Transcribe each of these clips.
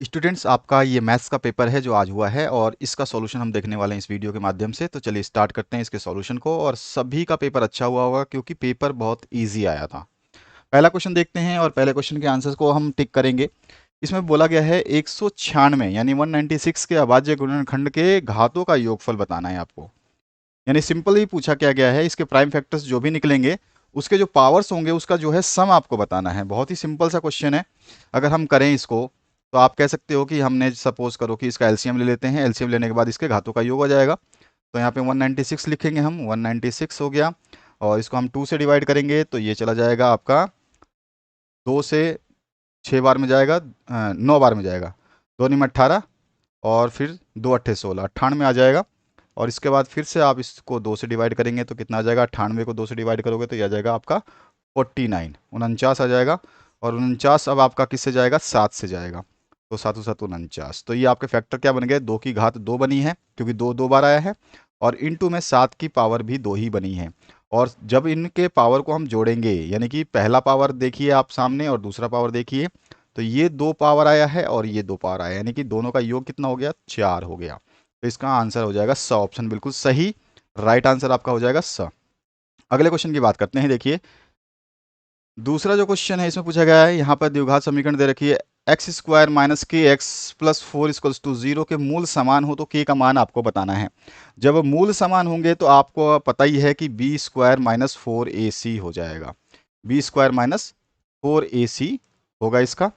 Students, आपका ये maths का पेपर है जो आज हुआ है और इसका सॉल्यूशन हम देखने वाले हैं इस वीडियो के माध्यम से। तो चलिए स्टार्ट करते हैं इसके सॉल्यूशन को। और सभी का पेपर अच्छा हुआ होगा क्योंकि पेपर बहुत इजी आया था। पहला क्वेश्चन देखते हैं और पहले क्वेश्चन के आंसर्स को हम टिक करेंगे। इसमें बोला गया है 196 यानी 196 के अभाज्य गुणनखंड के घातों का योगफल बताना है आपको। यानी सिंपल ही पूछा क्या गया है, इसके प्राइम फैक्टर्स जो भी निकलेंगे उसके जो पावर्स होंगे उसका जो है सम आपको बताना है। बहुत ही सिंपल सा क्वेश्चन है। अगर हम करें इसको तो आप कह सकते हो कि हमने सपोज करो कि इसका एलसीएम ले लेते हैं। एलसीएम लेने के बाद इसके घातों का योग हो जाएगा। तो यहाँ पे 196 लिखेंगे हम, 196 हो गया। और इसको हम 2 से डिवाइड करेंगे तो ये चला जाएगा आपका 2 से 6 बार में जाएगा, 9 बार में जाएगा। 2 में 18 और फिर 2 अट्ठे 16, 98 आ जाएगा। और इसके बाद फिर से आप इसको 2 से डिवाइड करेंगे तो कितना आ जाएगा, 98 को 2 से डिवाइड करोगे तो ये आ जाएगा आपका 49, 49 आ जाएगा। और 49 अब आपका किससे जाएगा, 7 से जाएगा। तो 7 7 49। तो ये आपके फैक्टर क्या बन गए, 2 की घात 2 बनी है क्योंकि 2 2 बार आया है। और इनटू में 7 की पावर भी 2 ही बनी है। और जब इनके पावर को हम जोड़ेंगे, यानी कि पहला पावर देखिए आप सामने और दूसरा पावर देखिए, तो ये 2 पावर आया है और ये 2 पावर आया है, यानी कि दोनों का योग कितना हो गया, 4 हो गया। तो इसका आंसर हो जाएगा स, ऑप्शन बिल्कुल सही। राइट आंसर आपका हो जाएगा स। अगले क्वेश्चन की बात करते हैं। देखिए दूसरा जो क्वेश्चन है इसमें पूछा गया है, यहाँ पर द्विघात समीकरण दे रखी है एक्स स्क्वायर माइनस के एक्स प्लस 4 इक्वल्स टू 0 के मूल समान हो तो के का मान आपको बताना है। जब मूल समान होंगे तो आपको पता ही है कि बी स्क्वायर माइनस 4ac हो जाएगा। बी स्क्वायर माइनस 4ac होगा इसका।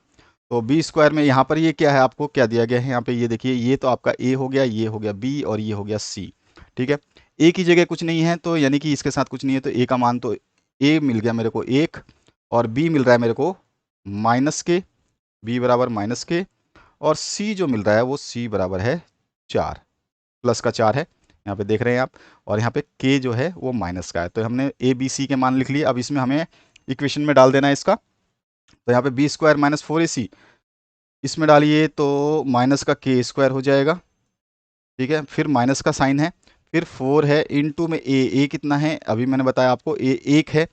तो बी स्क्वायर में यहाँ पर ये क्या है, आपको क्या दिया गया है यहाँ पे, ये देखिए ये तो आपका ए हो गया, ये हो गया बी और ये हो गया सी। ठीक है, ए की जगह कुछ नहीं है तो यानी कि इसके साथ कुछ नहीं है तो ए का मान तो ए मिल गया मेरे को 1 और बी मिल रहा है मेरे को माइनस के, बी बराबर माइनस के। और सी जो मिल रहा है वो सी बराबर है 4, प्लस का 4 है यहाँ पे देख रहे हैं आप। और यहाँ पे के जो है वो माइनस का है। तो हमने ए बी सी के मान लिख लिए। अब इसमें हमें इक्वेशन में डाल देना है इसका। तो यहाँ पे बी स्क्वायर माइनस 4ac इसमें डालिए तो माइनस का के स्क्वायर हो जाएगा। ठीक है, फिर माइनस का साइन है, फिर 4 है इनटू में ए कितना है, अभी मैंने बताया आपको ए 1 है,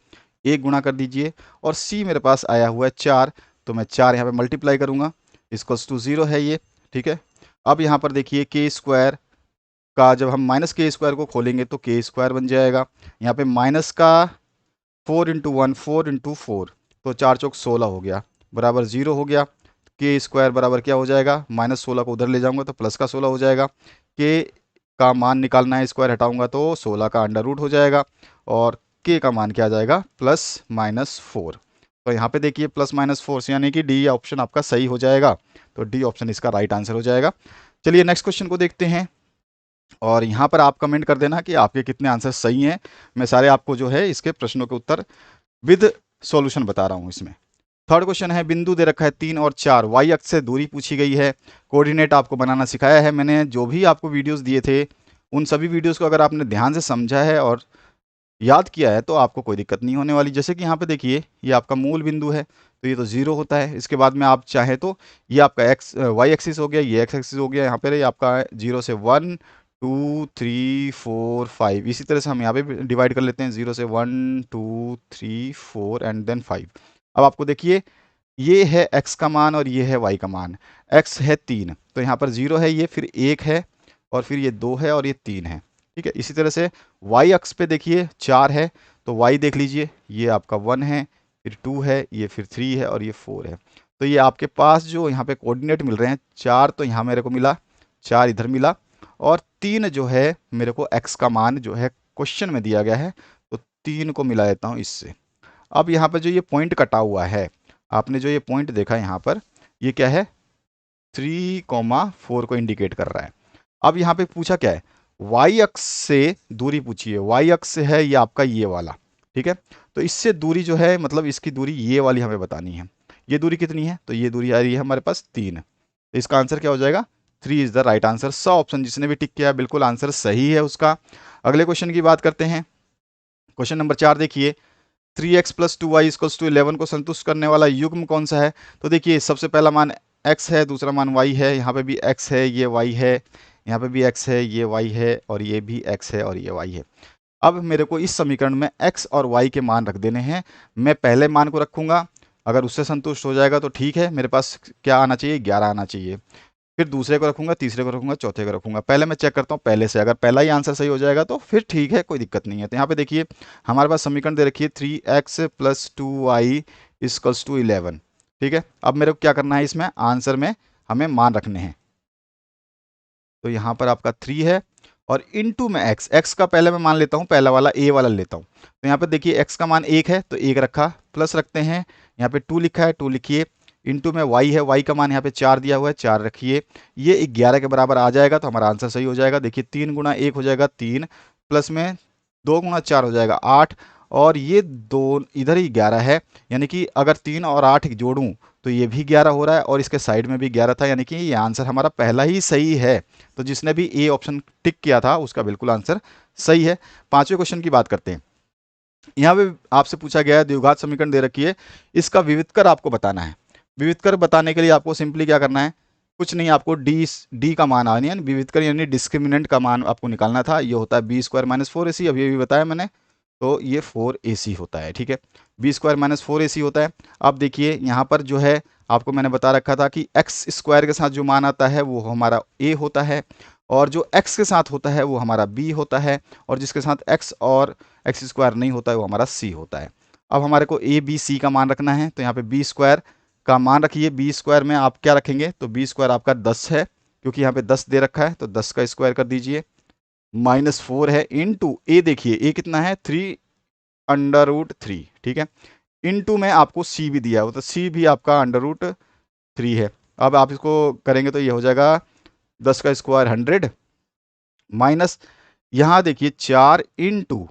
1 गुणा कर दीजिए। और सी मेरे पास आया हुआ है 4, तो मैं 4 यहाँ पे मल्टीप्लाई करूँगा, इक्वल्स टू 0 है ये। ठीक है, अब यहाँ पर देखिए के स्क्वायर का जब हम माइनस के स्क्वायर को खोलेंगे तो के स्क्वायर बन जाएगा। यहाँ पे माइनस का 4 इंटू 1, 4 इंटू 4, तो 4 चौक 16 हो गया, बराबर 0 हो गया। के स्क्वायर बराबर क्या हो जाएगा, माइनस 16 को उधर ले जाऊंगा तो प्लस का 16 हो जाएगा। के का मान निकालना है, स्क्वायर हटाऊंगा तो 16 का अंडर रूट हो जाएगा। और के का मान क्या आ जाएगा, प्लस माइनस 4। तो यहाँ पे देखिए प्लस माइनस 4 से यानी कि डी ऑप्शन आपका सही हो जाएगा। तो डी ऑप्शन इसका राइट आंसर हो जाएगा। चलिए नेक्स्ट क्वेश्चन को देखते हैं। और यहाँ पर आप कमेंट कर देना कि आपके कितने आंसर सही हैं। मैं सारे आपको जो है इसके प्रश्नों के उत्तर विद सॉल्यूशन बता रहा हूँ इसमें। थर्ड क्वेश्चन है, बिंदु दे रखा है 3 और 4, वाई अक्ष से दूरी पूछी गई है, कोऑर्डिनेट आपको बनाना सिखाया है। मैंने जो भी आपको वीडियोस दिए थे उन सभी वीडियोस को अगर आपने ध्यान से समझा है और याद किया है तो आपको कोई दिक्कत नहीं होने वाली। जैसे कि यहाँ पे देखिए ये आपका मूल बिंदु है तो ये तो 0 होता है। इसके बाद में आप चाहें तो ये आपका एक्स वाई एक्सिस हो गया, ये एक्स एक्सिस हो गया। यहाँ पे ये आपका 0 से 1 2 3 4 5, इसी तरह से हम यहाँ पे डिवाइड कर लेते हैं, 0 से 1 2 3 4 एंड देन 5। अब आपको देखिए ये है x का मान और ये है y का मान। x है 3 तो यहाँ पर 0 है, ये फिर 1 है और फिर ये 2 है और ये 3 है। ठीक है, इसी तरह से y अक्ष पे देखिए 4 है तो y देख लीजिए, ये आपका 1 है, फिर 2 है, ये फिर 3 है और ये 4 है। तो ये आपके पास जो यहाँ पे कोऑर्डिनेट मिल रहे हैं, 4 तो यहाँ मेरे को मिला, 4 इधर मिला, और 3 जो है मेरे को x का मान जो है क्वेश्चन में दिया गया है, तो 3 को मिला देता हूँ इससे। अब यहाँ पर जो ये पॉइंट कटा हुआ है, आपने जो ये पॉइंट देखा यहाँ पर, ये क्या है, 3,4 को इंडिकेट कर रहा है। अब यहाँ पे पूछा क्या है, y अक्ष से दूरी पूछी है। y अक्ष से है ये आपका ये वाला। ठीक है, तो इससे दूरी जो है मतलब इसकी दूरी ये वाली हमें बतानी है। ये दूरी कितनी है, तो ये दूरी आ रही है हमारे पास 3। तो इसका आंसर क्या हो जाएगा, 3 इज द राइट आंसर। स ऑप्शन जिसने भी टिक किया बिल्कुल आंसर सही है उसका। अगले क्वेश्चन की बात करते हैं। क्वेश्चन नंबर 4 देखिए, 3x plus 2y equals to 11 को संतुष्ट करने वाला युग्म कौन सा है। तो देखिए सबसे पहला मान x है, दूसरा मान y है, यहाँ पे भी x है, ये y है, यहाँ पे भी x है, ये y है, और ये भी x है और ये y है। अब मेरे को इस समीकरण में x और y के मान रख देने हैं। मैं पहले मान को रखूंगा, अगर उससे संतुष्ट हो जाएगा तो ठीक है, मेरे पास क्या आना चाहिए, 11 आना चाहिए। फिर दूसरे को रखूंगा, तीसरे को रखूंगा, चौथे को रखूंगा। पहले मैं चेक करता हूँ पहले से, अगर पहला ही आंसर सही हो जाएगा तो फिर ठीक है, कोई दिक्कत नहीं है। तो यहाँ पे देखिए हमारे पास समीकरण दे रखी है 3x + 2y = 11। ठीक है, अब मेरे को क्या करना है, इसमें आंसर में हमें मान रखने हैं। तो यहाँ पर आपका 3 है और इनटू में x का पहले मैं मान लेता हूँ, पहला वाला a वाला लेता हूँ। तो यहाँ पे देखिए x का मान 1 है तो 1 रखा, प्लस रखते हैं, यहाँ पे 2 लिखा है 2 लिखिए, इनटू में y है, y का मान यहाँ पे 4 दिया हुआ है 4 रखिए, ये 11 के बराबर आ जाएगा तो हमारा आंसर सही हो जाएगा। देखिए 3 गुणा 1 हो जाएगा 3, प्लस में 2 गुणा 4 हो जाएगा 8, और ये दो इधर ही 11 है, यानी कि अगर 3 और 8 जोड़ूं तो ये भी 11 हो रहा है और इसके साइड में भी 11 था, यानी कि ये आंसर हमारा पहला ही सही है। तो जिसने भी ए ऑप्शन टिक किया था उसका बिल्कुल आंसर सही है। पांचवें क्वेश्चन की बात करते हैं। यहाँ पे आपसे पूछा गया है द्विघात समीकरण दे रखी है, इसका विविधकर आपको बताना है। विविधकर बताने के लिए आपको सिंपली क्या करना है, कुछ नहीं, आपको डी का मान आनी है, विविधकर यानी डिस्क्रिमिनेंट का मान आपको निकालना था। ये होता है b² - 4ac, अब ये भी बताया मैंने, तो ये 4ac होता है। ठीक है, b² - 4ac होता है। अब देखिए यहाँ पर जो है आपको मैंने बता रखा था कि x² के साथ जो मान आता है वो हमारा a होता है, और जो x के साथ होता है वो हमारा b होता है, और जिसके साथ x और x² नहीं होता है वो हमारा c होता है। अब हमारे को a b c का मान रखना है, तो यहाँ पे b² का मान रखिए। b² में आप क्या रखेंगे, तो b² आपका 10 है, क्योंकि यहाँ पे 10 दे रखा है, तो 10 का स्क्वायर कर दीजिए, -4 है, इनटू a, देखिए a कितना है 3√3। ठीक है, इनटू में आपको c भी दिया हो तो c भी आपका √3 है। अब आप इसको करेंगे तो ये हो जाएगा 10 का स्क्वायर 100, माइनस यहाँ देखिए 4 इंटू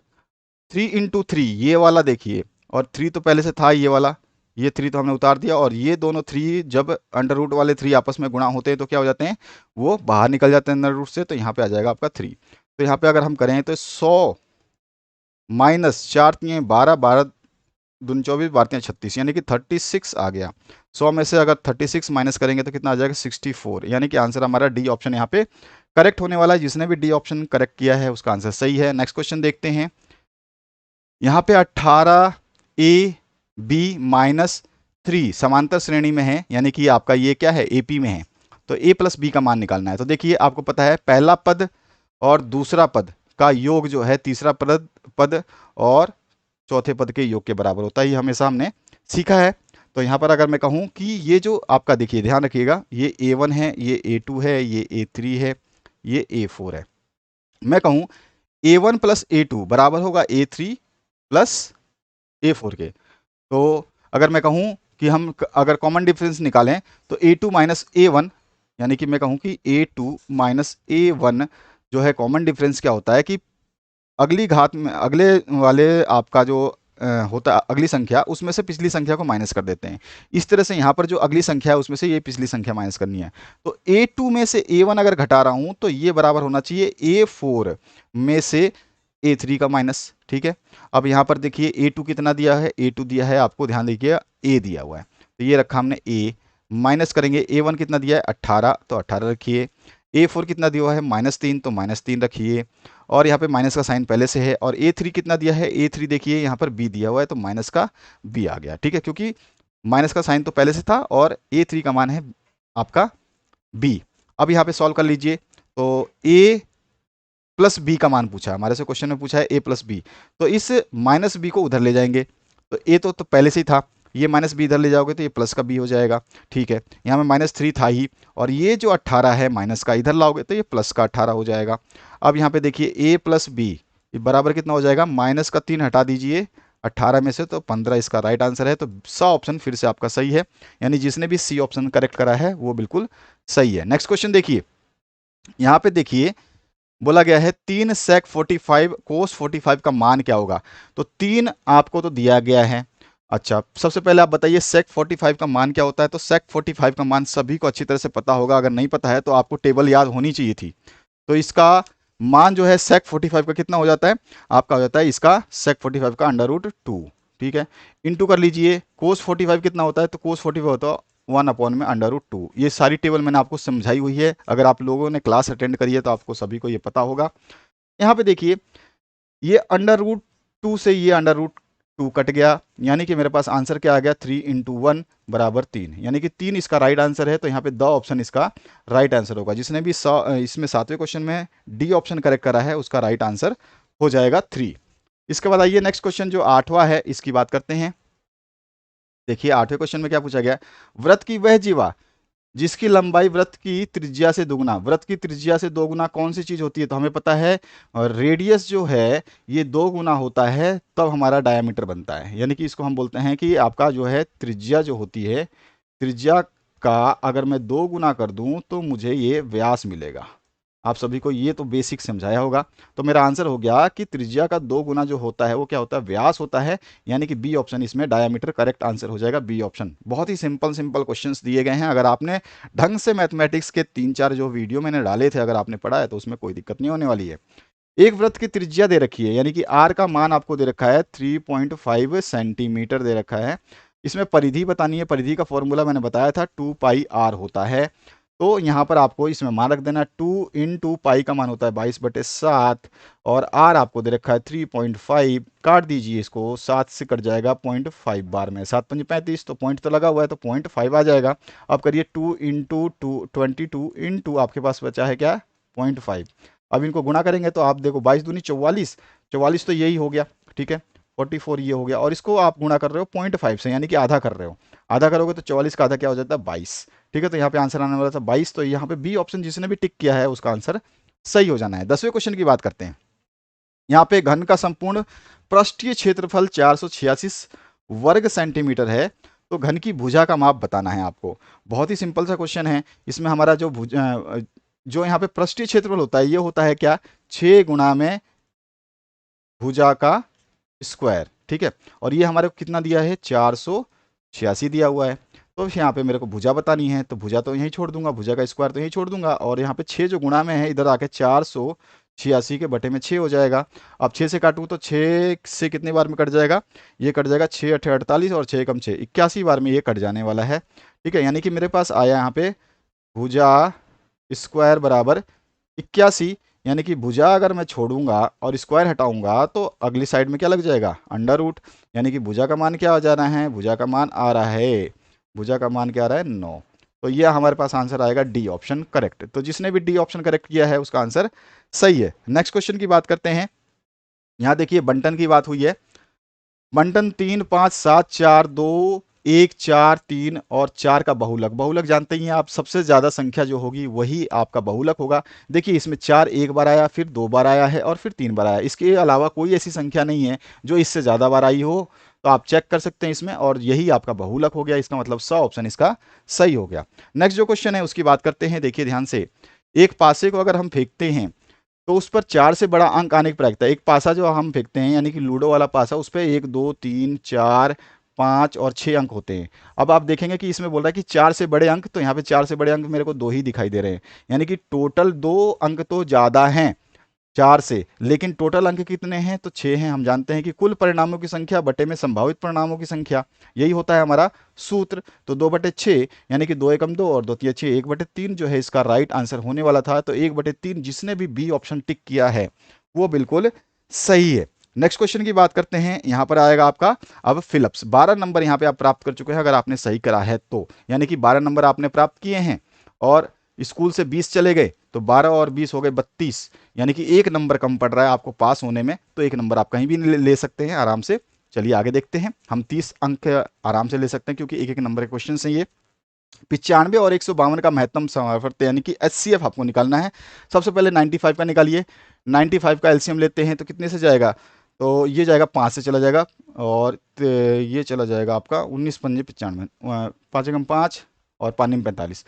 3 ये वाला देखिए, और 3 तो पहले से था ये वाला, ये 3 तो हमने उतार दिया, और ये दोनों 3 जब अंडर रूट वाले 3 आपस में गुणा होते हैं तो क्या हो जाते हैं, वो बाहर निकल जाते हैं अंडर रूट से, तो यहाँ पे आ जाएगा आपका 3। तो यहाँ पे अगर हम करें तो 100 माइनस 4 3 12, 12 दूनी 24, 12 36, यानी कि 36 आ गया। 100 में से अगर 36 माइनस करेंगे तो कितना आ जाएगा 64, यानी कि आंसर हमारा डी ऑप्शन यहाँ पे करेक्ट होने वाला है। जिसने भी डी ऑप्शन करेक्ट किया है उसका आंसर सही है। नेक्स्ट क्वेश्चन देखते हैं। यहाँ पे 18ab-3 समांतर श्रेणी में है, यानी कि आपका ये क्या है, AP में है, तो a + b का मान निकालना है। तो देखिए आपको पता है पहला पद और दूसरा पद का योग जो है तीसरा पद और चौथे पद के योग के बराबर होता है, ये हमेशा हमने सीखा है। तो यहाँ पर अगर मैं कहूँ कि ये जो आपका, देखिए ध्यान रखिएगा, ये a1 है, ये a2 है, ये a3 है, ये a4 है। मैं कहूँ a1 + a2 बराबर होगा a3 + a4 के। तो अगर मैं कहूँ कि हम अगर कॉमन डिफरेंस निकालें तो a2 - a1, यानी कि मैं कहूँ कि a2 - a1 जो है कॉमन डिफरेंस क्या होता है कि अगली घात में अगले वाले आपका जो होता है अगली संख्या, उसमें से पिछली संख्या को माइनस कर देते हैं। इस तरह से यहाँ पर जो अगली संख्या है उसमें से ये पिछली संख्या माइनस करनी है। तो a2 में से a1 अगर घटा रहा हूँ तो ये बराबर होना चाहिए a4 में से a3 का माइनस। ठीक है, अब यहाँ पर देखिए a2 कितना दिया है, a2 दिया है आपको, ध्यान देखिए a दिया हुआ है, तो ये रखा हमने a, माइनस करेंगे a1 कितना दिया है 18, तो 18 रखिए, a4 कितना दिया है -3, तो -3 रखिए, और यहाँ पे माइनस का साइन पहले से है, और a3 कितना दिया है, a3 देखिए यहाँ पर b दिया हुआ है, तो माइनस का b आ गया। ठीक है, क्योंकि माइनस का साइन तो पहले से था और a3 का मान है आपका b। अब यहाँ पे सॉल्व कर लीजिए, तो a + b का मान पूछा है हमारे से, क्वेश्चन में पूछा है a + b, तो इस -b को उधर ले जाएंगे, तो a तो पहले से ही था, ये -b इधर ले जाओगे तो ये प्लस का b हो जाएगा। ठीक है, यहाँ में -3 था ही, और ये जो 18 है माइनस का इधर लाओगे तो ये प्लस का 18 हो जाएगा। अब यहाँ पे देखिए a + b ये बराबर कितना हो जाएगा, माइनस का 3 हटा दीजिए 18 में से, तो 15 इसका राइट आंसर है। तो सा ऑप्शन फिर से आपका सही है, यानी जिसने भी सी ऑप्शन करेक्ट करा है वो बिल्कुल सही है। नेक्स्ट क्वेश्चन देखिए, यहाँ पे देखिए बोला गया है 3 sec 45 cos 45 का मान क्या होगा। तो 3 आपको तो दिया गया है। अच्छा, सबसे पहले आप बताइए sec 45 का मान क्या होता है। तो sec 45 का मान सभी को अच्छी तरह से पता होगा, अगर नहीं पता है तो आपको टेबल याद होनी चाहिए थी। तो इसका मान जो है sec 45 का कितना हो जाता है, आपका हो जाता है इसका sec 45 का √2। ठीक है, इंटू कर लीजिए, cos 45 कितना होता है, तो cos 45 होता है 1/√2। ये सारी टेबल मैंने आपको समझाई हुई है, अगर आप लोगों ने क्लास अटेंड करी है तो आपको सभी को ये पता होगा। यहाँ पे देखिए ये √2 से ये 2 कट गया, यानी कि मेरे पास आंसर क्या आ गया, 3 इंटू 1 बराबर 3, यानी कि 3 इसका राइट आंसर है। तो यहाँ पे द ऑप्शन इसका राइट आंसर होगा। जिसने भी इसमें 7वें क्वेश्चन में डी ऑप्शन करेक्ट करा है उसका राइट आंसर हो जाएगा 3। इसके बाद आइए नेक्स्ट क्वेश्चन जो 8वां है इसकी बात करते हैं। देखिए 8वें क्वेश्चन में क्या पूछा गया, वृत्त की वह जीवा जिसकी लंबाई वृत्त की त्रिज्या से दोगुना, वृत्त की त्रिज्या से दोगुना कौन सी चीज होती है, तो हमें पता है रेडियस जो है ये 2 गुना होता है तब हमारा डायमीटर बनता है। यानी कि इसको हम बोलते हैं कि आपका जो है त्रिज्या जो होती है, त्रिज्या का अगर मैं 2 गुना कर दूं तो मुझे ये व्यास मिलेगा। आप सभी को ये तो बेसिक समझाया होगा। तो मेरा आंसर हो गया कि त्रिज्या का 2 गुना जो होता है वो क्या होता है, व्यास होता है। यानी कि बी ऑप्शन इसमें डायमीटर करेक्ट आंसर हो जाएगा, बी ऑप्शन। बहुत ही सिंपल सिंपल क्वेश्चंस दिए गए हैं। अगर आपने ढंग से मैथमेटिक्स के 3-4 जो वीडियो मैंने डाले थे अगर आपने पढ़ा है तो उसमें कोई दिक्कत नहीं होने वाली है। एक वृत्त की त्रिज्या दे रखी है, यानी कि आर का मान आपको दे रखा है 3.5 सेंटीमीटर दे रखा है। इसमें परिधि बतानी है, परिधि का फॉर्मूला मैंने बताया था 2 पाई आर होता है। तो यहाँ पर आपको इसमें मान रख देना, 2 इन 2 पाई का मान होता है 22/7 और आर आपको दे रखा है 3.5। काट दीजिए इसको, 7 से कट जाएगा 0.5 बार में, 7 पंजे 35, तो पॉइंट तो लगा हुआ है तो 0.5 आ जाएगा। अब करिए 2 इंटू 2 22 इंटू आपके पास बचा है क्या, 0.5। अब इनको गुणा करेंगे तो आप देखो 22 दूनी 44, 44 तो यही हो गया, ठीक है, 44 ये हो गया। और इसको आप गुणा कर रहे हो 0.5 से, यानी कि आधा कर रहे हो। आधा करोगे तो 44 का आधा क्या हो जाता है, 22। ठीक है, तो यहाँ पे आंसर आने वाला था 22। तो यहाँ पे बी ऑप्शन जिसने भी टिक किया है उसका आंसर सही हो जाना है। 10वें क्वेश्चन की बात करते हैं। यहाँ पे घन का संपूर्ण पृष्ठीय क्षेत्रफल 486 वर्ग सेंटीमीटर है, तो घन की भुजा का माप बताना है आपको। बहुत ही सिंपल सा क्वेश्चन है। इसमें हमारा जो यहाँ पे पृष्ठीय क्षेत्रफल होता है ये होता है क्या, 6 गुणा में भुजा का स्क्वायर, ठीक है। और ये हमारे को कितना दिया है, 486 दिया हुआ है। तो यहाँ पे मेरे को भुजा बतानी है, तो भुजा तो यहीं छोड़ दूंगा, भुजा का स्क्वायर तो यहीं छोड़ दूंगा। और यहाँ पे 6 जो गुणा में है इधर आके 486 के बटे में 6 हो जाएगा। अब 6 से काटूँ तो 6 से कितने बार में कट जाएगा, ये कट जाएगा 6 अठे 48 और 6 कम 6 81 बार में ये कट जाने वाला है। ठीक है, यानी कि मेरे पास आया यहाँ पे भुजा स्क्वायर बराबर 81। यानी कि भुजा अगर मैं छोड़ूंगा और स्क्वायर हटाऊंगा तो अगली साइड में क्या लग जाएगा, अंडर रूट। यानी कि भुजा का मान क्या आ जा रहा है, भुजा का मान आ रहा है, भुजा का मान क्या आ रहा है, 9। तो ये हमारे पास आंसर आएगा डी ऑप्शन करेक्ट। तो जिसने भी डी ऑप्शन करेक्ट किया है उसका आंसर सही है। नेक्स्ट क्वेश्चन की बात करते हैं। यहाँ देखिए बंटन की बात हुई है। बंटन 3 5 7 4 2 1 4 3 और 4 का बहुलक, बहुलक जानते ही हैं आप, सबसे ज्यादा संख्या जो होगी वही आपका बहुलक होगा। देखिए इसमें 4 एक बार आया, फिर 2 बार आया है और फिर 3 बार आया। इसके अलावा कोई ऐसी संख्या नहीं है जो इससे ज्यादा बार आई हो। तो आप चेक कर सकते हैं इसमें, और यही आपका बहुलक हो गया। इसका मतलब 100 ऑप्शन इसका सही हो गया। नेक्स्ट जो क्वेश्चन है उसकी बात करते हैं। देखिए ध्यान से, एक पासे को अगर हम फेंकते हैं तो उस पर 4 से बड़ा अंक आने की प्रायिकता है। एक पासा जो हम फेंकते हैं यानी कि लूडो वाला पासा, उस पर 1 2 3 4 5 और 6 अंक होते हैं। अब आप देखेंगे कि इसमें बोल रहा है कि 4 से बड़े अंक, तो यहाँ पे 4 से बड़े अंक मेरे को 2 ही दिखाई दे रहे हैं। यानी कि टोटल 2 अंक तो ज़्यादा हैं 4 से, लेकिन टोटल अंक कितने हैं, तो 6 हैं। हम जानते हैं कि कुल परिणामों की संख्या बटे में संभावित परिणामों की संख्या, यही होता है हमारा सूत्र। तो 2/6 यानी कि 2 एकम 2 और 2 तिया 6, 1/3 जो है इसका राइट आंसर होने वाला था। तो 1/3 जिसने भी बी ऑप्शन टिक किया है वो बिल्कुल सही है। नेक्स्ट क्वेश्चन की बात करते हैं। यहाँ पर आएगा आपका अब फिलिप्स। 12 नंबर यहाँ पे आप प्राप्त कर चुके हैं अगर आपने सही करा है तो, यानी कि 12 नंबर आपने प्राप्त किए हैं और स्कूल से 20 चले गए तो 12 और 20 हो गए 32, यानी कि 1 नंबर कम पड़ रहा है आपको पास होने में। तो 1 नंबर आप कहीं भी ले सकते हैं आराम से। चलिए आगे देखते हैं। हम 30 अंक आराम से ले सकते हैं क्योंकि 1 1 नंबर के क्वेश्चन हैं ये। 95 और 152 का महत्तम समावर्त यानी कि एचसीएफ आपको निकालना है। सबसे पहले 95 का निकालिए। 95 का एलसीएम लेते हैं तो कितने से जाएगा, तो ये जाएगा 5 से चला जाएगा और ये चला जाएगा आपका 19 पंजे 95, 5 एकम 5 और 5 में 45,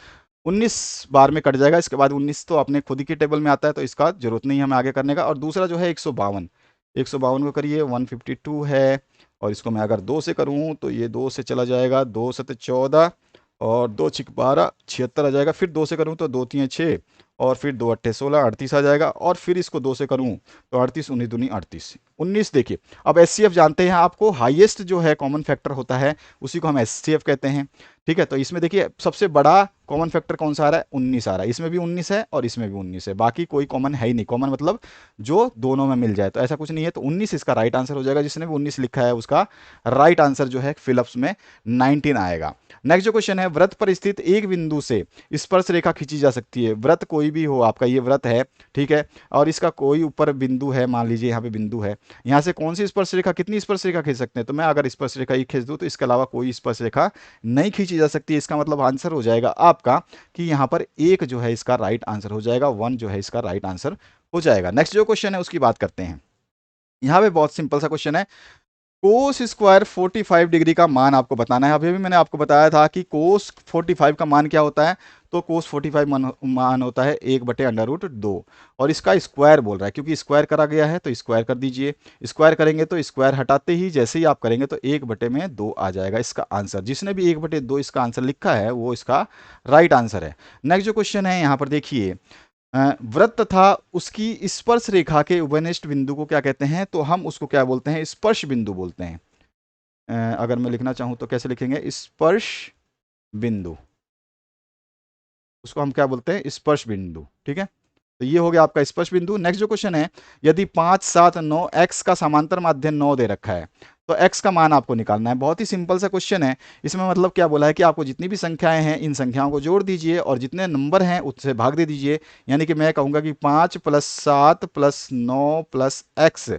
19 बार में कट जाएगा। इसके बाद 19 तो अपने खुद की टेबल में आता है तो इसका जरूरत नहीं है हमें आगे करने का। और दूसरा जो है 152, 152 को करिए 152 है। और इसको मैं अगर 2 से करूँ तो ये 2 से चला जाएगा, 2 7 14 और 2 6 12 76 आ जाएगा। फिर 2 से करूँ तो 2 3 6 और फिर 2 अट्ठे 16, 38 आ जाएगा। और फिर इसको 2 से करूँ तो 38 19 दूनी 38 19। देखिए अब एचसीएफ जानते हैं आपको, हाईएस्ट जो है कॉमन फैक्टर होता है उसी को हम एचसीएफ कहते हैं। ठीक है, तो इसमें देखिए सबसे बड़ा कॉमन फैक्टर कौन सा आ रहा है, 19 आ रहा है। इसमें भी 19 है और इसमें भी 19 है, बाकी कोई कॉमन है ही नहीं। कॉमन मतलब जो दोनों में मिल जाए, तो ऐसा कुछ नहीं है। तो 19 इसका राइट आंसर हो जाएगा। जिसने भी 19 लिखा है उसका राइट आंसर जो है फिलअप्स में 19 आएगा। नेक्स्ट जो क्वेश्चन है, व्रत पर स्थित एक बिंदु से स्पर्श रेखा खींची जा सकती है। व्रत कोई भी हो, आपका ये व्रत है, ठीक है, और इसका कोई ऊपर बिंदु है, मान लीजिए यहाँ पे बिंदु है, यहाँ से कौन सी स्पर्श रेखा, कितनी स्पर्श रेखा खींच सकते हैं। तो मैं अगर स्पर्श रेखा ये खींच दूँ तो इसके अलावा कोई स्पर्श रेखा नहीं खींची जा सकती। इसका मतलब आंसर हो जाएगा आपका कि यहाँ पर एक जो है इसका राइट आंसर हो जाएगा, 1 जो है इसका राइट आंसर हो जाएगा। नेक्स्ट जो क्वेश्चन है उसकी बात करते हैं। यहाँ पे बहुत सिंपल सा क्वेश्चन है, कोस स्क्वायर 45 डिग्री का मान आपको बताना है। अभी भी मैंने आपको बताया था कि कोस 45 का मान क्या होता है। तो कोस 45 मान होता है 1/√2, और इसका स्क्वायर बोल रहा है, क्योंकि स्क्वायर करा गया है तो स्क्वायर कर दीजिए। स्क्वायर करेंगे तो स्क्वायर हटाते ही जैसे ही आप करेंगे तो 1/2 आ जाएगा इसका आंसर। जिसने भी 1/2 इसका आंसर लिखा है वो इसका राइट आंसर है। नेक्स्ट जो क्वेश्चन है यहाँ पर देखिए, व्रत तथा उसकी स्पर्श रेखा के उभयनिष्ठ बिंदु को क्या कहते हैं। तो हम उसको क्या बोलते हैं, स्पर्श बिंदु बोलते हैं। अगर मैं लिखना चाहूं तो कैसे लिखेंगे, स्पर्श बिंदु, उसको हम क्या बोलते हैं, स्पर्श बिंदु। ठीक है, तो ये हो गया आपका स्पर्श बिंदु। नेक्स्ट जो क्वेश्चन है, यदि 5 7 9 x का समांतर माध्य 9 दे रखा है तो x का मान आपको निकालना है। बहुत ही सिंपल सा क्वेश्चन है। इसमें मतलब क्या बोला है कि आपको जितनी भी संख्याएं हैं इन संख्याओं को जोड़ दीजिए और जितने नंबर हैं उससे भाग दे दीजिए। यानी कि मैं कहूंगा कि 5 + 7 + 9 + x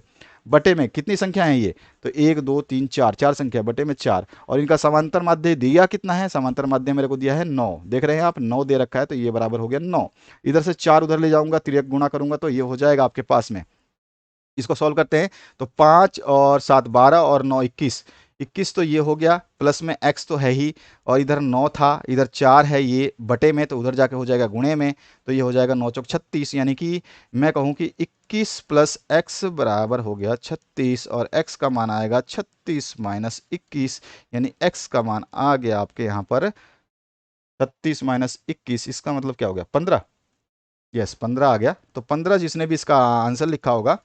बटे में कितनी संख्या है ये, तो 1 2 3 4, 4 संख्या बटे में 4, और इनका समांतर माध्य दिया कितना है, समांतर माध्य मेरे को दिया है 9। देख रहे हैं आप, 9 दे रखा है तो ये बराबर हो गया 9। इधर से 4 उधर ले जाऊंगा, तिर्यक गुणा करूंगा तो ये हो जाएगा आपके पास में। इसको सॉल्व करते हैं तो 5 और 7 12 और 9 21, 21 तो ये हो गया, प्लस में x तो है ही, और इधर 9 था, इधर 4 है, ये बटे में तो उधर जाके हो जाएगा गुणे में, तो ये हो जाएगा 9 चौक 36। यानी कि मैं कहूँ कि 21 + x बराबर हो गया 36, और x का मान आएगा 36 - 21, यानी x का मान आ गया आपके यहाँ पर 36 - 21। इसका मतलब क्या हो गया, 15। यस, 15 आ गया। तो 15 जिसने भी इसका आंसर लिखा होगा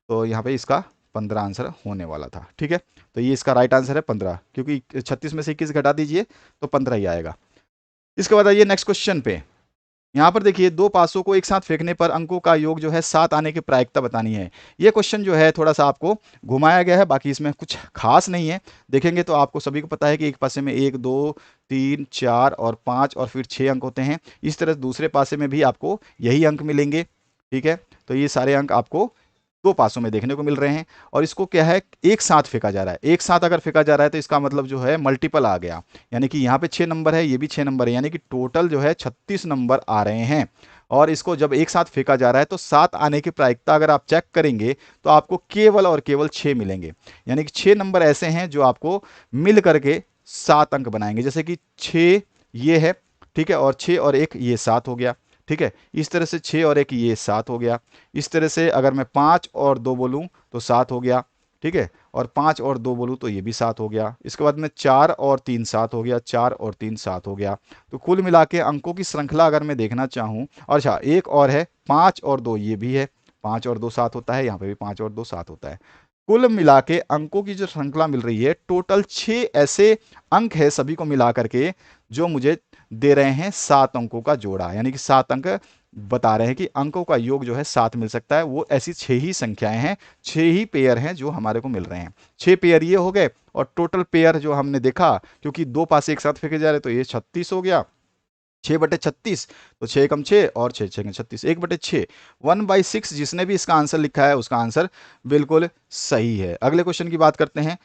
तो यहाँ पे इसका 15 आंसर होने वाला था। ठीक है, तो ये इसका राइट आंसर है 15, क्योंकि 36 में से 21 घटा दीजिए तो 15 ही आएगा। इसके बाद आइए नेक्स्ट क्वेश्चन पे। यहाँ पर देखिए, दो पासों को एक साथ फेंकने पर अंकों का योग जो है 7 आने की प्रायिकता बतानी है। ये क्वेश्चन जो है थोड़ा सा आपको घुमाया गया है, बाकी इसमें कुछ खास नहीं है। देखेंगे तो आपको सभी को पता है कि एक पासे में 1 2 3 4 और 5 और फिर 6 अंक होते हैं। इस तरह दूसरे पासे में भी आपको यही अंक मिलेंगे। ठीक है, तो ये सारे अंक आपको दो पासों में देखने को मिल रहे हैं, और इसको क्या है, एक साथ फेंका जा रहा है। एक साथ अगर फेंका जा रहा है तो इसका मतलब जो है मल्टीपल आ गया, यानी कि यहाँ पे 6 नंबर है, ये भी 6 नंबर है, यानी कि टोटल जो है 36 नंबर आ रहे हैं। और इसको जब एक साथ फेंका जा रहा है तो 7 आने की प्रायिकता अगर आप चेक करेंगे तो आपको केवल और केवल 6 मिलेंगे। यानी कि 6 नंबर ऐसे हैं जो आपको मिल करके 7 अंक बनाएंगे। जैसे कि 6 ये है, ठीक है, और 6 और 1 ये 7 हो गया। ठीक है, इस तरह से 6 और 1 ये 7 हो गया। इस तरह से अगर मैं 5 और 2 बोलूं तो 7 हो गया। ठीक है, और 5 और 2 बोलूं तो ये भी 7 हो गया। इसके बाद में 4 और 3 7 हो गया, 4 और 3 7 हो गया। तो कुल मिला के अंकों की श्रृंखला अगर मैं देखना चाहूं, और अच्छा एक और है 5 और 2, ये भी है, 5 और 2 7 होता है, यहाँ पे भी 5 और 2 7 होता है। कुल मिला के अंकों की जो श्रृंखला मिल रही है, टोटल 6 ऐसे अंक है सभी को मिला करके जो मुझे दे रहे हैं 7 अंकों का जोड़ा। यानी कि 7 अंक बता रहे हैं कि अंकों का योग जो है 7 मिल सकता है। वो ऐसी 6 ही संख्याएं हैं, 6 ही पेयर हैं जो हमारे को मिल रहे हैं। 6 पेयर ये हो गए, और टोटल पेयर जो हमने देखा, क्योंकि दो पासे एक साथ फेंके जा रहे तो ये 36 हो गया, 6/36, तो 6 कम 6 और 6 6 36, 1/6, 1/6। जिसने भी इसका आंसर लिखा है उसका आंसर बिल्कुल सही है। अगले क्वेश्चन की बात करते हैं।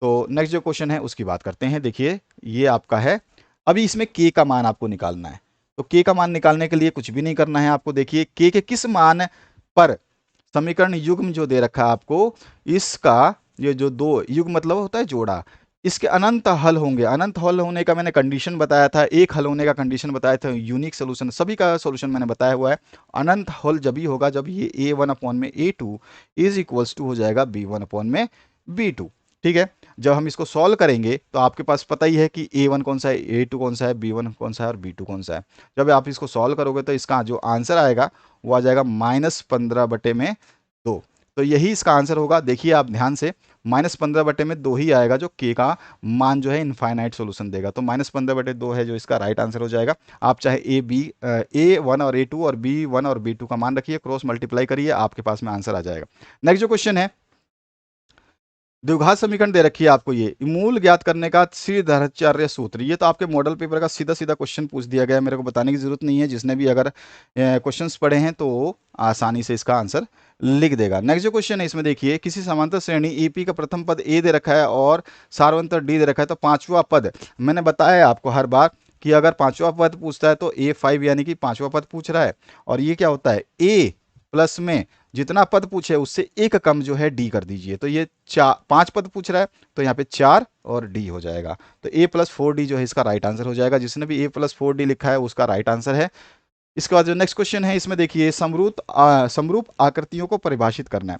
तो नेक्स्ट जो क्वेश्चन है उसकी बात करते हैं। देखिए ये आपका है, अभी इसमें के का मान आपको निकालना है। तो के का मान निकालने के लिए कुछ भी नहीं करना है आपको। देखिए के किस मान पर समीकरण युग्म जो दे रखा है आपको, इसका ये जो दो युग्म मतलब होता है जोड़ा, इसके अनंत हल होंगे। अनंत हल होने का मैंने कंडीशन बताया था, एक हल होने का कंडीशन बताया था, यूनिक सोल्यूशन, सभी का सोल्यूशन मैंने बताया हुआ है। अनंत हल जब ही होगा जब ये a1/a2 इज इक्वल्स टू हो जाएगा b1/b2। ठीक है। जब हम इसको सॉल्व करेंगे तो आपके पास पता ही है कि A1 कौन सा है, A2 कौन सा है, B1 कौन सा है और B2 कौन सा है। जब आप इसको सॉल्व करोगे तो इसका जो आंसर आएगा वो आ जाएगा -15/2। तो यही इसका आंसर होगा। देखिए आप ध्यान से, -15/2 ही आएगा जो k का मान जो है इनफाइनाइट सोल्यूशन देगा। तो -15/2 है जो इसका राइट आंसर हो जाएगा। आप चाहे A1 और A2 और B1 और B2 का मान रखिए, क्रॉस मल्टीप्लाई करिए, आपके पास में आंसर आ जाएगा। नेक्स्ट जो क्वेश्चन है, द्विघात समीकरण दे रखी है आपको, ये मूल ज्ञात करने का श्रीधराचार्य सूत्र। ये तो आपके मॉडल पेपर का सीधा सीधा क्वेश्चन पूछ दिया गया है, मेरे को बताने की जरूरत नहीं है। जिसने भी अगर क्वेश्चंस पढ़े हैं तो आसानी से इसका आंसर लिख देगा। नेक्स्ट जो क्वेश्चन है इसमें देखिए, किसी समांतर श्रेणी ईपी का प्रथम पद ए दे रखा है और सार्वंतर डी दे रखा है, तो पांचवा पद, मैंने बताया आपको हर बार कि अगर पांचवा पद पूछता है तो A5 यानी कि पांचवा पद पूछ रहा है। और ये क्या होता है, ए प्लस में जितना पद पूछे उससे एक कम जो है डी कर दीजिए। तो ये 5 पद पूछ रहा है तो यहाँ पे 4 और डी हो जाएगा। तो A+4D जो है इसका राइट आंसर हो जाएगा। जिसने भी A+4D लिखा है उसका राइट आंसर है। इसके बाद जो नेक्स्ट क्वेश्चन है इसमें देखिए, समरूप आकृतियों को परिभाषित करना है।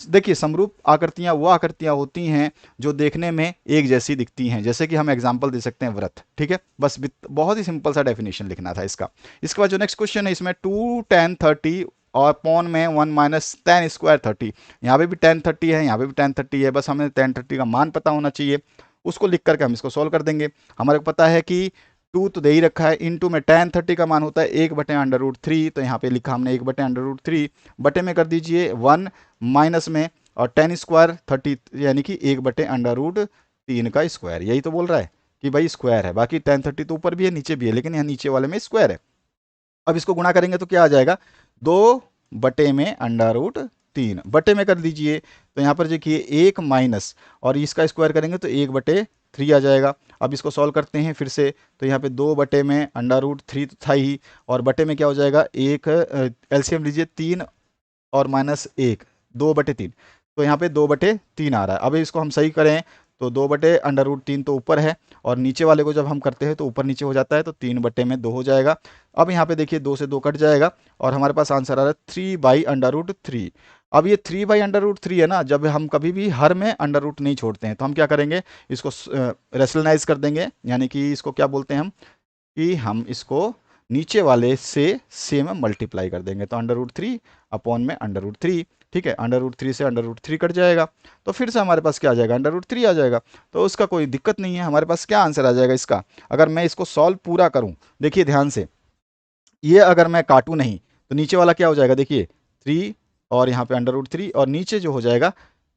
देखिए समरूप आकृतियां वो आकृतियां होती हैं जो देखने में एक जैसी दिखती हैं। जैसे कि हम एग्जांपल दे सकते हैं वृत्त, ठीक है। बस बहुत ही सिंपल सा डेफिनेशन लिखना था इसका। इसके बाद जो नेक्स्ट क्वेश्चन है इसमें 2 tan 30 और पॉन में 1 - tan स्क्वायर 30। यहाँ पे भी tan 30 है, यहाँ पे भी tan 30 है, बस हमें tan 30 का मान पता होना चाहिए। उसको लिख करके हम इसको सॉल्व कर देंगे। हमारे को पता है कि 2 तो दे ही रखा है, इनटू में tan 30 का मान होता है 1/√3। तो यहाँ पे लिखा हमने 1/√3, बटे में कर दीजिए 1 माइनस में, और tan स्क्वायर 30 यानी कि 1/√3 का स्क्वायर। यही तो बोल रहा है कि भाई स्क्वायर है। बाकी tan 30 तो ऊपर भी है नीचे भी है, लेकिन यहाँ नीचे वाले में स्क्वायर है। अब इसको गुणा करेंगे तो क्या आ जाएगा, 2/√3 बटे में कर दीजिए। तो यहाँ पर देखिए 1 माइनस, और इसका स्क्वायर करेंगे तो 1/3 आ जाएगा। अब इसको सॉल्व करते हैं फिर से। तो यहाँ पे 2/√3 तो था ही, और बटे में क्या हो जाएगा, एक एलसीएम लीजिए, 3 और -1, 2/3। तो यहाँ पे 2/3 आ रहा है। अब इसको हम सही करें तो 2/√3 तो ऊपर है, और नीचे वाले को जब हम करते हैं तो ऊपर नीचे हो जाता है, तो 3/2 हो जाएगा। अब यहाँ पे देखिए 2 से 2 कट जाएगा, और हमारे पास आंसर आ रहा है 3/√3। अब ये 3/√3 है ना, जब हम कभी भी हर में अंडर रूट नहीं छोड़ते हैं तो हम क्या करेंगे, इसको रेशनलाइज कर देंगे। यानी कि इसको क्या बोलते हैं हम, कि हम इसको नीचे वाले से में मल्टीप्लाई कर देंगे। तो √3 अपॉन में √3, ठीक है। √3 से √3 कट जाएगा, तो फिर से हमारे पास क्या आ जाएगा, √3 आ जाएगा। तो उसका कोई दिक्कत नहीं है। हमारे पास क्या आंसर आ जाएगा इसका, अगर मैं इसको सॉल्व पूरा करूं, देखिए ध्यान से, ये अगर मैं काटूं नहीं तो नीचे वाला क्या हो जाएगा, देखिए 3 और यहाँ पे √3, और नीचे जो हो जाएगा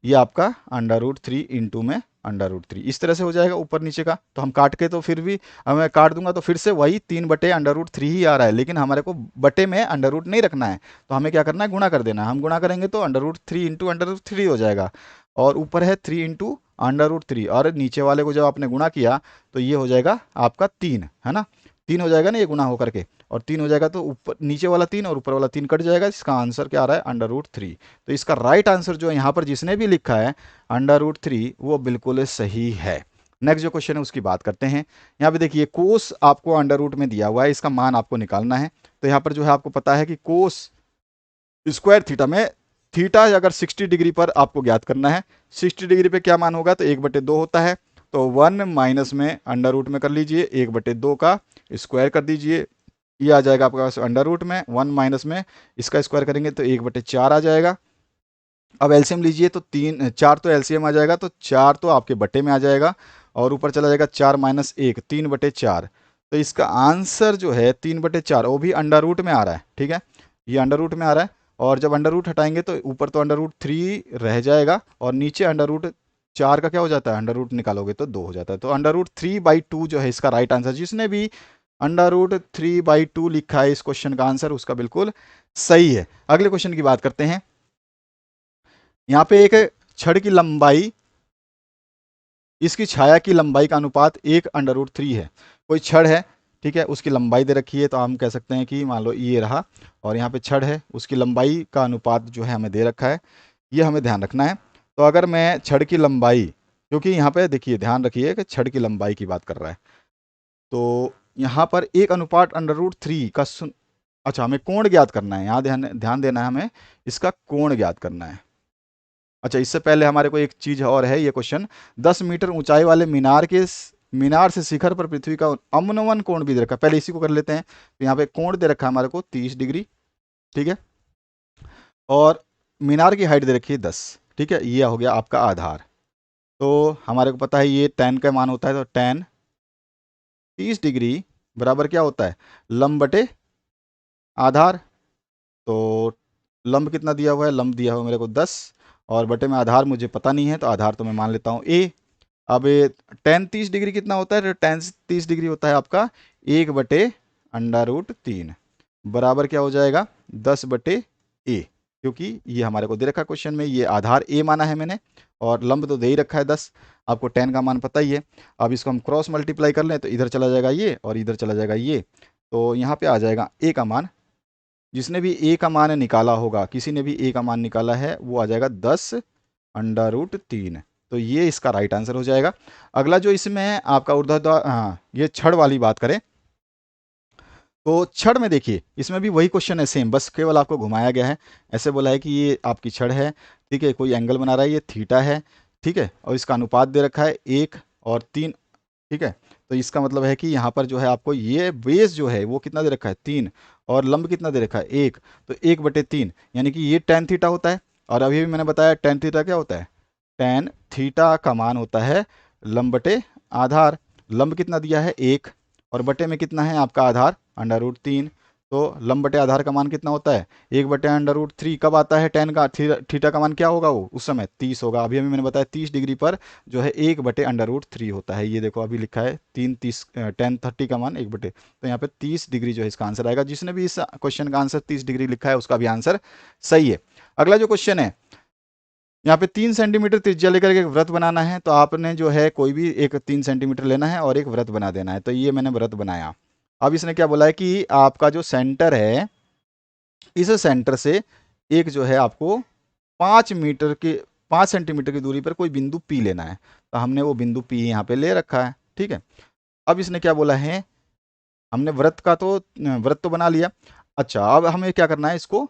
ये आपका √3 इंटू में √3, इस तरह से हो जाएगा ऊपर नीचे का। तो हम काट के तो फिर भी मैं काट दूंगा तो फिर से वही 3/√3 ही आ रहा है, लेकिन हमारे को बटे में अंडर रूट नहीं रखना है। तो हमें क्या करना है, गुणा कर देना है। हम गुणा करेंगे तो √3 इंटू √3 हो जाएगा, और ऊपर है 3 इंटू √3, और नीचे वाले को जब आपने गुणा किया तो ये हो जाएगा आपका 3, है ना। 3 हो जाएगा ना ये गुणा होकर के, और 3 हो जाएगा तो ऊपर नीचे वाला 3 और ऊपर वाला 3 कट जाएगा। इसका आंसर क्या आ रहा है, √3। तो इसका राइट आंसर जो यहाँ पर जिसने भी लिखा है √3 वो बिल्कुल सही है। नेक्स्ट जो क्वेश्चन है उसकी बात करते हैं। यहाँ पे देखिए कोस आपको अंडर रूट में दिया हुआ है, इसका मान आपको निकालना है। तो यहाँ पर जो है आपको पता है कि कोस स्क्वायर थीटा में, थीटा अगर 60 डिग्री पर आपको ज्ञात करना है, 60 डिग्री पे क्या मान होगा, तो 1/2 होता है। तो 1 माइनस में अंडर रूट में कर लीजिए 1/2 का स्क्वायर कर दीजिए, ये आ जाएगा आपके पास अंडर रूट में। 1 माइनस में इसका स्क्वायर करेंगे तो 1/4 आ जाएगा। अब एलसीएम लीजिए तो 4 तो एलसीएम आ जाएगा, तो 4 तो आपके बटे में आ जाएगा, और ऊपर चला जाएगा 4 - 1, 3/4। तो इसका आंसर जो है 3/4, वो भी अंडर रूट में आ रहा है, ठीक है। ये अंडर रूट में आ रहा है, और जब अंडर रूट हटाएंगे तो ऊपर तो √3 रह जाएगा, और नीचे √4 का क्या हो जाता है, अंडर रूट निकालोगे तो 2 हो जाता है। तो √3/2 जो है इसका राइट आंसर। जिसने भी √3/2 लिखा है इस क्वेश्चन का आंसर, उसका बिल्कुल सही है। अगले क्वेश्चन की बात करते हैं। यहाँ पे एक छड़ की लंबाई, इसकी छाया की लंबाई का अनुपात 1/√3 है। कोई छड़ है, ठीक है, उसकी लंबाई दे रखी है, तो हम कह सकते हैं कि मान लो ये रहा, और यहाँ पे छड़ है, उसकी लंबाई का अनुपात जो है हमें दे रखा है, ये हमें ध्यान रखना है। तो अगर मैं छड़ की लंबाई, क्योंकि यहाँ पे देखिए ध्यान रखिए कि छड़ की लंबाई की बात कर रहा है, तो यहाँ पर 1/√3 का अच्छा, हमें कोण ज्ञात करना है। यहाँ ध्यान ध्यान देना है, हमें इसका कोण ज्ञात करना है। अच्छा, इससे पहले हमारे को एक चीज और है, ये क्वेश्चन 10 मीटर ऊंचाई वाले मीनार से शिखर पर पृथ्वी का अमनवन कोण भी दे रखा है। पहले इसी को कर लेते हैं। तो यहाँ पे कोण दे रखा है हमारे को 30 डिग्री, ठीक है, और मीनार की हाइट दे रखी है 10, ठीक है। ये हो गया आपका आधार। तो हमारे को पता है ये tan का मान होता है, तो tan 30 डिग्री बराबर क्या होता है, लंब बटे आधार। तो लंब कितना दिया हुआ है, लंब दिया हुआ है मेरे को 10, और बटे में आधार मुझे पता नहीं है, तो आधार तो मैं मान लेता हूँ a। अब tan 30 डिग्री कितना होता है, tan 30 डिग्री होता है आपका 1/√3 बराबर क्या हो जाएगा, 10/a, क्योंकि ये हमारे को दे रखा क्वेश्चन में, ये आधार a माना है मैंने, और लंब तो दे ही रखा है 10, आपको tan का मान पता ही है। अब इसको हम क्रॉस मल्टीप्लाई कर लें तो इधर चला जाएगा ये और इधर चला जाएगा ये, तो यहाँ पे आ जाएगा a का मान। जिसने भी a का मान निकाला होगा, किसी ने भी a का मान निकाला है, वो आ जाएगा 10/√3। तो ये इसका राइट आंसर हो जाएगा। अगला जो इसमें है आपका ऊर्ध्वाधर, हाँ, ये छड़ वाली बात करें तो छड़ में देखिए, इसमें भी वही क्वेश्चन है सेम, बस केवल आपको घुमाया गया है। ऐसे बोला है कि ये आपकी छड़ है, ठीक है, कोई एंगल बना रहा है, ये थीटा है, ठीक है, और इसका अनुपात दे रखा है 1 और 3, ठीक है। तो इसका मतलब है कि यहाँ पर जो है आपको ये बेस जो है वो कितना दे रखा है 3, और लंब कितना दे रखा है 1, तो 1/3, यानी कि ये tan थीटा होता है। और अभी भी मैंने बताया tan थीटा क्या होता है, tan थीटा का मान होता है लंब बटे आधार। लंब कितना दिया है 1, और बटे में कितना है आपका आधार √3, तो लंब बटे आधार का मान कितना होता है 1/√3। कब आता है tan का, थीटा का मान क्या होगा, वो उस समय 30 होगा। अभी मैंने बताया 30 डिग्री पर जो है 1/√3 होता है। ये देखो अभी लिखा है 30 tan 30 का मान 1/, तो यहाँ पे 30 डिग्री जो है इसका आंसर आएगा। जिसने भी इस क्वेश्चन का आंसर 30 डिग्री लिखा है उसका भी आंसर सही है। अगला जो क्वेश्चन है, यहाँ पे 3 सेंटीमीटर त्रिज्या लेकर के एक व्रत बनाना है, तो आपने जो है कोई भी एक 3 सेंटीमीटर लेना है और एक व्रत बना देना है। तो ये मैंने व्रत बनाया। अब इसने क्या बोला है कि आपका जो सेंटर है, इस सेंटर से एक जो है आपको 5 सेंटीमीटर की दूरी पर कोई बिंदु पी लेना है। तो हमने वो बिंदु पी यहाँ पे ले रखा है, ठीक है। अब इसने क्या बोला है, हमने व्रत तो बना लिया। अच्छा, अब हमें क्या करना है, इसको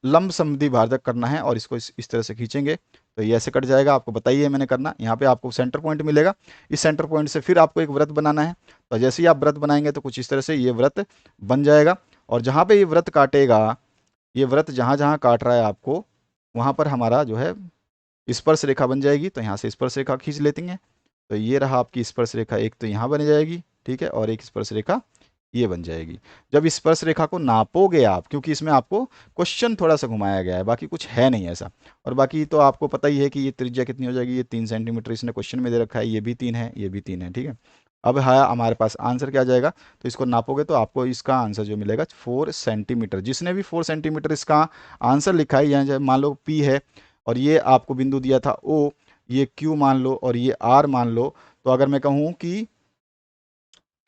लंब समद्वि भाजक करना है, और इसको इस तरह से खींचेंगे तो ये ऐसे कट जाएगा। आपको बताइए मैंने करना, यहाँ पे आपको सेंटर पॉइंट मिलेगा, इस सेंटर पॉइंट से फिर आपको एक व्रत बनाना है। तो जैसे ही आप व्रत बनाएंगे तो कुछ इस तरह से ये व्रत बन जाएगा, और जहाँ पे ये व्रत काटेगा, ये व्रत जहाँ जहाँ काट रहा है आपको, वहाँ पर हमारा जो है स्पर्श रेखा बन जाएगी। तो यहाँ से स्पर्श रेखा खींच लेते हैं, तो ये रहा आपकी स्पर्श रेखा, एक तो यहाँ बन जाएगी, ठीक है, और एक स्पर्श रेखा ये बन जाएगी। जब स्पर्श रेखा को नापोगे आप, क्योंकि इसमें आपको क्वेश्चन थोड़ा सा घुमाया गया है, बाकी कुछ है नहीं ऐसा, और बाकी तो आपको पता ही है कि ये त्रिज्या कितनी हो जाएगी, ये 3 सेंटीमीटर इसने क्वेश्चन में दे रखा है, ये भी 3 है, ये भी 3 है, ठीक है। अब है हमारे पास आंसर क्या आ जाएगा, तो इसको नापोगे तो आपको इसका आंसर जो मिलेगा 4 सेंटीमीटर। जिसने भी 4 सेंटीमीटर इसका आंसर लिखा है, यहाँ मान लो P है, और ये आपको बिंदु दिया था O, ये Q मान लो, और ये R मान लो। तो अगर मैं कहूँ कि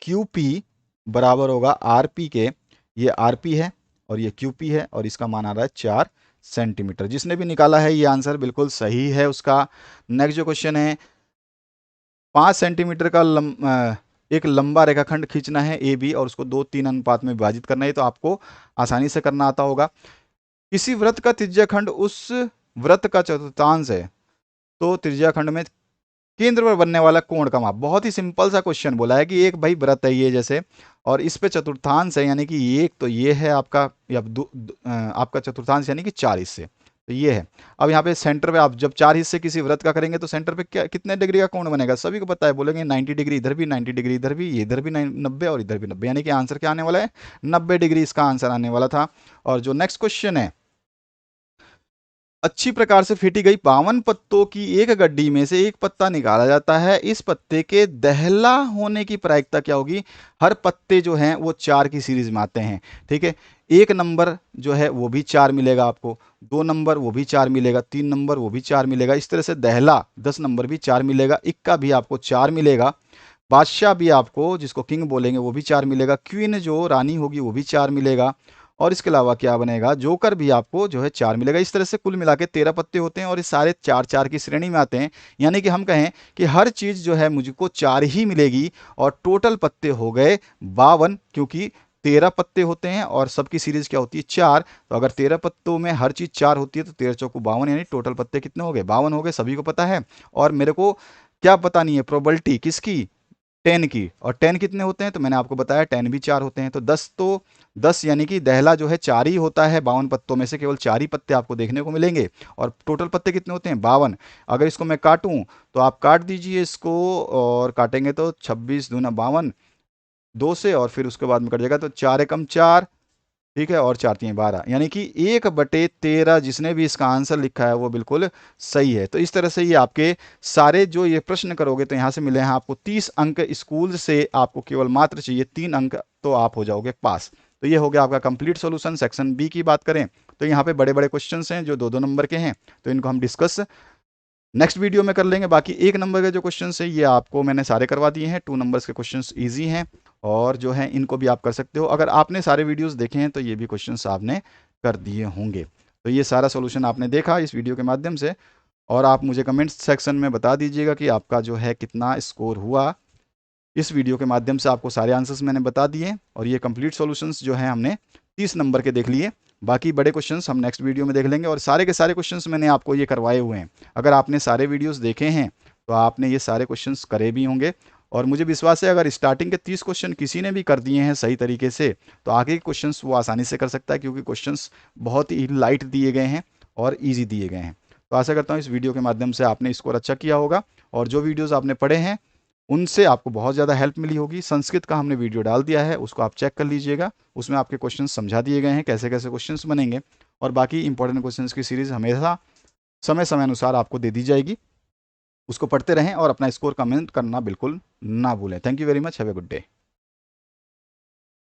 QP बराबर होगा RP के, ये RP है और ये QP है, और इसका मान आ रहा है 4 सेंटीमीटर। जिसने भी निकाला है ये आंसर बिल्कुल सही है उसका। नेक्स्ट जो क्वेश्चन है, 5 सेंटीमीटर का एक लंबा रेखाखंड खींचना है AB, और उसको 2-3 अनुपात में विभाजित करना है। तो आपको आसानी से करना आता होगा। किसी वृत्त का त्रिज्याखंड उस वृत्त का चतुर्थांश है, तो त्रिज्याखंड में केंद्र पर बनने वाला कोण का माप। बहुत ही सिंपल सा क्वेश्चन बोला है कि एक भाई वृत्त है ये जैसे, और इस पे चतुर्थांश है, यानी कि एक तो ये है आपका, या आपका चतुर्थांश यानी कि 4 हिस्से, तो ये है। अब यहाँ पे सेंटर पे आप जब 4 हिस्से किसी वृत्त का करेंगे तो सेंटर पे क्या कितने डिग्री का कोण बनेगा, सभी को पता है, बोलेंगे 90 डिग्री, इधर भी 90 डिग्री, इधर भी, इधर भी 90 और इधर भी 90, यानी कि आंसर क्या आने वाला है 90 डिग्री इसका आंसर आने वाला था। और जो नेक्स्ट क्वेश्चन है, अच्छी प्रकार से फेंटी गई 52 पत्तों की एक गड्डी में से एक पत्ता निकाला जाता है। इस पत्ते के दहला होने की प्रायिकता क्या होगी। हर पत्ते जो हैं वो 4 की सीरीज में आते हैं, ठीक है। 1 नंबर जो है वो भी 4 मिलेगा आपको, 2 नंबर वो भी 4 मिलेगा, 3 नंबर वो भी 4 मिलेगा। इस तरह से दहला 10 नंबर भी 4 मिलेगा, इक्का भी आपको 4 मिलेगा, बादशाह भी आपको जिसको किंग बोलेंगे वो भी 4 मिलेगा, क्वीन जो रानी होगी वो भी 4 मिलेगा, और इसके अलावा क्या बनेगा, जोकर भी आपको जो है 4 मिलेगा। इस तरह से कुल मिला के 13 पत्ते होते हैं, और ये सारे 4-4 की श्रेणी में आते हैं। यानी कि हम कहें कि हर चीज़ जो है मुझको 4 ही मिलेगी, और टोटल पत्ते हो गए 52, क्योंकि 13 पत्ते होते हैं और सबकी सीरीज क्या होती है 4। तो अगर 13 पत्तों में हर चीज़ 4 होती है तो 13 चौको 52, यानी टोटल पत्ते कितने हो गए 52 हो गए, सभी को पता है। और मेरे को क्या पता नहीं है, प्रोबेबिलिटी किसकी 10 की, और 10 कितने होते हैं तो मैंने आपको बताया 10 भी 4 होते हैं, तो 10 तो 10 यानी कि दहला जो है 4 ही होता है, 52 पत्तों में से केवल 4 ही पत्ते आपको देखने को मिलेंगे। और टोटल पत्ते कितने होते हैं 52। अगर इसको मैं काटूं तो आप काट दीजिए इसको, और काटेंगे तो 26 दूना 52 2 से, और फिर उसके बाद में कट जाएगा तो 4 एकम 4, ठीक है, और 4 3 12, यानी कि 1/13 जिसने भी इसका आंसर लिखा है वो बिल्कुल सही है। तो इस तरह से ये आपके सारे जो ये प्रश्न करोगे तो यहाँ से मिले हैं आपको 30 अंक, स्कूल से आपको केवल मात्र चाहिए 3 अंक, तो आप हो जाओगे पास। तो ये हो गया आपका कंप्लीट सॉल्यूशन। सेक्शन बी की बात करें तो यहाँ पे बड़े बड़े क्वेश्चंस हैं जो 2-2 नंबर के हैं, तो इनको हम डिस्कस नेक्स्ट वीडियो में कर लेंगे। बाकी 1 नंबर के जो क्वेश्चंस है ये आपको मैंने सारे करवा दिए हैं, 2 नंबर्स के क्वेश्चंस इजी हैं, और जो है इनको भी आप कर सकते हो। अगर आपने सारे वीडियोस देखे हैं तो ये भी क्वेश्चंस आपने कर दिए होंगे। तो ये सारा सॉल्यूशन आपने देखा इस वीडियो के माध्यम से, और आप मुझे कमेंट सेक्शन में बता दीजिएगा कि आपका जो है कितना स्कोर हुआ। इस वीडियो के माध्यम से आपको सारे आंसर्स मैंने बता दिए, और ये कंप्लीट सॉल्यूशंस जो है हमने 30 नंबर के देख लिए। बाकी बड़े क्वेश्चंस हम नेक्स्ट वीडियो में देख लेंगे, और सारे के सारे क्वेश्चंस मैंने आपको ये करवाए हुए हैं। अगर आपने सारे वीडियोस देखे हैं तो आपने ये सारे क्वेश्चंस करे भी होंगे, और मुझे विश्वास है अगर स्टार्टिंग के 30 क्वेश्चन किसी ने भी कर दिए हैं सही तरीके से तो आगे के क्वेश्चंस वो आसानी से कर सकता है, क्योंकि क्वेश्चंस बहुत ही लाइट दिए गए हैं और ईजी दिए गए हैं। तो आशा करता हूँ इस वीडियो के माध्यम से आपने स्कोर अच्छा किया होगा, और जो वीडियोज़ आपने पढ़े हैं उनसे आपको बहुत ज़्यादा हेल्प मिली होगी। संस्कृत का हमने वीडियो डाल दिया है, उसको आप चेक कर लीजिएगा, उसमें आपके क्वेश्चन समझा दिए गए हैं कैसे कैसे क्वेश्चंस बनेंगे, और बाकी इंपॉर्टेंट क्वेश्चंस की सीरीज़ हमेशा समय समय अनुसार आपको दे दी जाएगी। उसको पढ़ते रहें और अपना स्कोर कमेंट करना बिल्कुल ना भूलें। Thank you very much, have a good day.